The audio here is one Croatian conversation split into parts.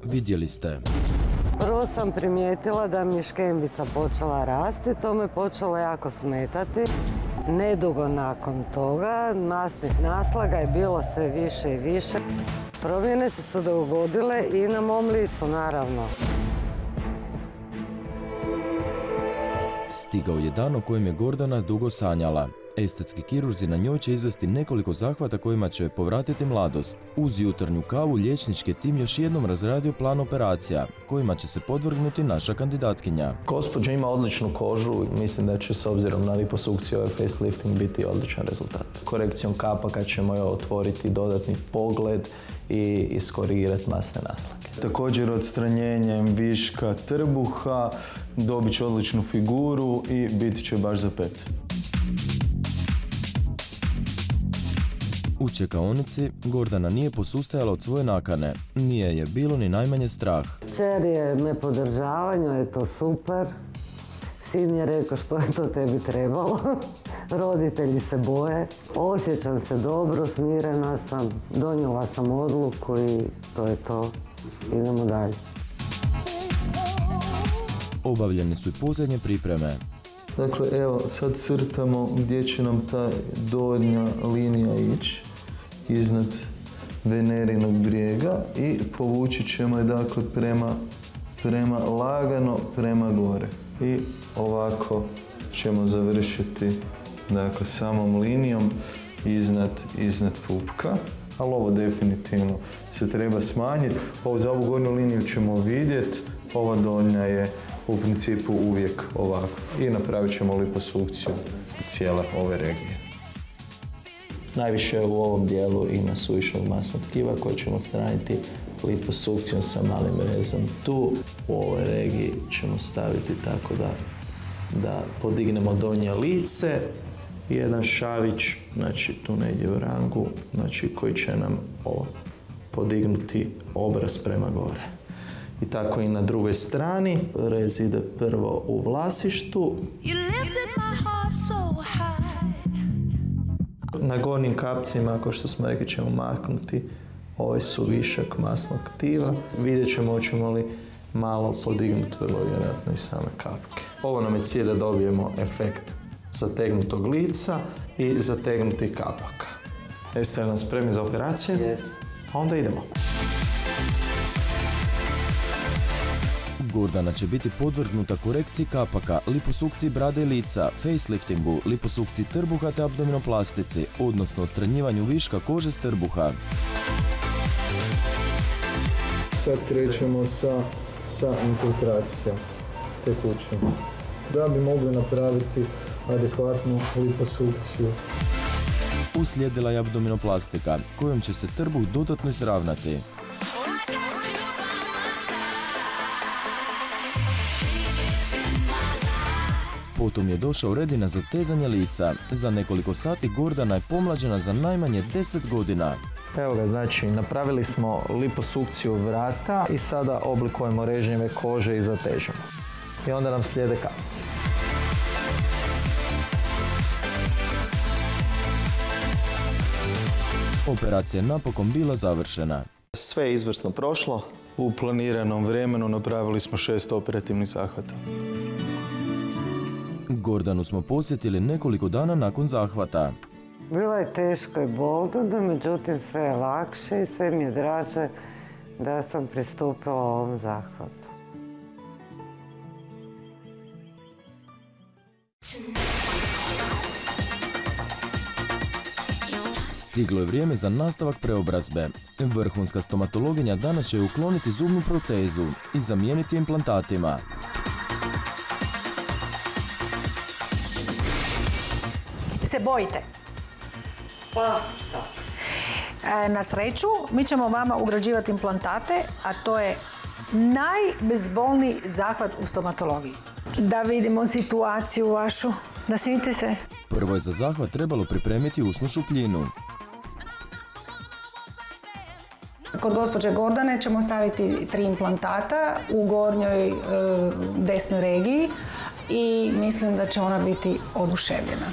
vidjeli ste. Prvo sam primijetila da mi je škembica počela rasti, to me počelo jako smetati. Nedugo nakon toga masnih naslaga je bilo sve više i više. Promjene su se dogodile i na mom licu, naravno. Stigao je dan o kojem je Gordana dugo sanjala. Estetski kirurzi na njoj će izvesti nekoliko zahvata kojima će povratiti mladost. Uz jutarnju kavu liječnički tim još jednom razradio plan operacija, kojima će se podvrgnuti naša kandidatkinja. Gospođa ima odličnu kožu i mislim da će s obzirom na liposukciju ovaj facelifting biti odličan rezultat. Korekcijom kapaka ćemo joj otvoriti dodatni pogled i iskorigirati masne naslage. Također odstranjenjem viška trbuha dobit će odličnu figuru i biti će baš za pet. U čekaonici Gordana nije posustajala od svoje nakane. Nije je bilo ni najmanje strah. Kćer me podržava, njoj je to super. Sin je rekao što je to tebi trebalo. Roditelji se boje. Osjećam se dobro, smirena sam. Donijela sam odluku i to je to. Idemo dalje. Obavljene su i posljednje pripreme. Dakle, evo, sad crtamo gdje će nam ta donja linija ići iznad venerinog brijega i povući ćemo je dakle lagano prema gore. I ovako ćemo završiti dakle samom linijom iznad pupka. Ali ovo definitivno se treba smanjiti. Za ovu gornju liniju ćemo vidjeti, ova donja je u principu uvijek ovako. I napravit ćemo liposukciju cijele ove regije. Najviše u ovom dijelu ima suvišnog masnog tkiva koje ćemo odstraniti liposukcijom sa malim rezom. Tu u ovoj regiji ćemo staviti tako da podignemo donje lice. Jedan šavić, znači tu negdje u rangu, znači koji će nam podignuti obraz prema gore. I tako i na drugoj strani. Rez ide prvo u vlasištu. Na gornjim kapcima, kao što smo rekli, ćemo maknuti ovaj su višak masnog tkiva. Vidjet ćemo hoćemo li malo podignuti vrlo vjerojatno i same kapke. Ovo nam je cilj da dobijemo efekt zategnutog lica i zategnutih kapaka. Jeste li nas spremni za operacije? Yes. Onda idemo. Gordana će biti podvrgnuta korekciji kapaka, liposukciji brade i lica, faceliftingu, liposukciji trbuha te abdominoplastici, odnosno odstranjivanju viška kože s trbuha. Sad krećemo sa infiltracijom tekućim, da bi mogli napraviti adekvatnu liposukciju. Uslijedila je abdominoplastika, kojom će se trbuh dodatno izravnati. Potom je došao red i na zatezanje lica. Za nekoliko sati Gordana je pomlađena za najmanje 10 godina. Evo ga, znači napravili smo liposukciju vrata i sada oblikujemo režnjeve kože i zatežemo. I onda nam slijede kapci. Operacija je napokon bila završena. Sve je izvrsno prošlo. U planiranom vremenu napravili smo 6 operativnih zahvata. Gordanu smo posjetili nekoliko dana nakon zahvata. Bilo je teško i bolno, međutim sve je lakše i sve mi je draže da sam pristupila ovom zahvatu. Stiglo je vrijeme za nastavak preobrazbe. Vrhunska stomatologinja danas će ukloniti zubnu protezu i zamijeniti implantatima. Se bojite? Pa, Na sreću, mi ćemo vama ugrađivati implantate, a to je najbezbolniji zahvat u stomatologiji. Da vidimo situaciju vašu. Nasmijte se. Prvo je za zahvat trebalo pripremiti usnu šupljinu. Kod gospođe Gordane ćemo staviti 3 implantata u gornjoj desnoj regiji i mislim da će ona biti oduševljena.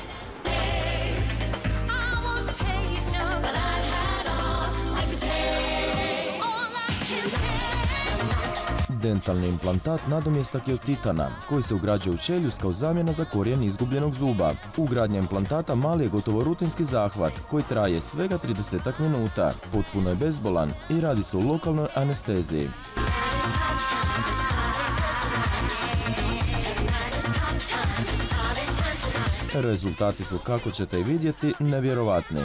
Dentalni implantat nadomjestak je od titana, koji se ugrađuje u čeljust kao zamjena za korijen izgubljenog zuba. Ugradnja implantata mali je gotovo rutinski zahvat, koji traje svega 30 minuta. Potpuno je bezbolan i radi se u lokalnoj anesteziji. Rezultati su, kako ćete i vidjeti, nevjerovatni.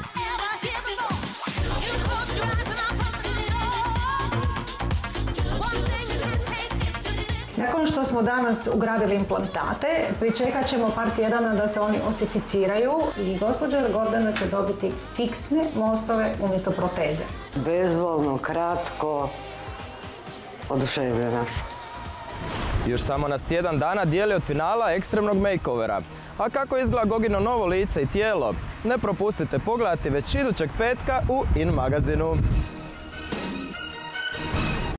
Nakon što smo danas ugradili implantate, pričekat ćemo par tjedana da se oni osificiraju i gospođa Gordana će dobiti fiksne mostove umjesto proteze. Bezbolno, kratko, oduševljena sam. Još samo nas tjedan dana dijeli od finala ekstremnog makeovera. A kako izgleda Gogino novo lice i tijelo? Ne propustite pogledati već idućeg petka u In magazinu.